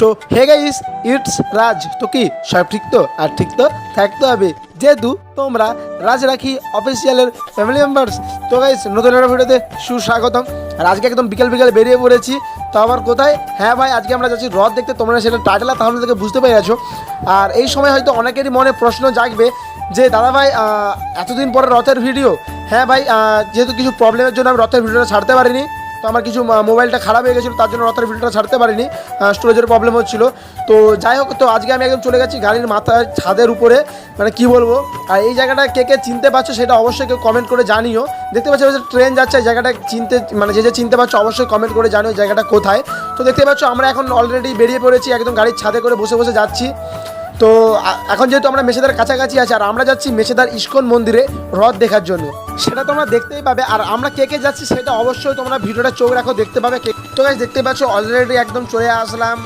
So hey guys, it's রাজ। তো কি সব ঠিক তো? আর ঠিক তো থাকতে হবে, যেহেতু তোমরা রাজ রাখি অফিসিয়ালের ফ্যামিলি মেম্বার্স। তো গাইস, নতুন একটা ভিডিওতে সুস্বাগতম। আর আজকে একদম বিকেল বিকেল বেরিয়ে পড়েছি। তো আমার কোথায়? হ্যাঁ ভাই, আজকে আমরা যাচ্ছি হ্রদ দেখতে। তোমরা সেটা টাইটেল তাহলে থেকে বুঝতে পেরে গেছো। আর এই সময় হয়তো অনেকেরই মনে প্রশ্ন জাগবে যে দাদা ভাই, এতদিন পরে রথের ভিডিও। হ্যাঁ ভাই, যেহেতু কিছু প্রবলেমের জন্য আমি রথের ভিডিওটা ছাড়তে পারিনি। তো আমার কিছু মোবাইলটা খারাপ হয়ে গেছিলো, তার জন্য রথের ভিডিওটা ছাড়তে পারিনি, স্টোরেজের প্রবলেম হচ্ছিলো। তো যাই হোক, তো আজকে আমি একদম চলে গেছি গাড়ির মাথায় ছাদের উপরে। মানে কি বলবো, আর এই জায়গাটা কে কে চিনতে পারছো সেটা অবশ্যই কেউ কমেন্ট করে জানিও। দেখতে পাচ্ছ যে ট্রেন যাচ্ছে, এই জায়গাটা চিনতে মানে যে চিনতে পারছো অবশ্যই কমেন্ট করে জানিও জায়গাটা কোথায়। তো দেখতে পাচ্ছ আমরা এখন অলরেডি বেরিয়ে পড়েছি, একদম গাড়ির ছাদে করে বসে বসে যাচ্ছি। তো এখন যেহেতু আমরা মেছেদার কাছাকাছি আছি, আর আমরা যাচ্ছি মেছেদার ইস্কন মন্দিরে হ্রদ দেখার জন্য। সেটা তোমরা দেখতেই পাবে। আর আমরা কে কে যাচ্ছি সেটা অবশ্যই তোমরা ভিডিওটা চোখ রাখো, দেখতে পাবে। তো গাইস, দেখতে পাচ্ছ অলরেডি একদম চলে আসলাম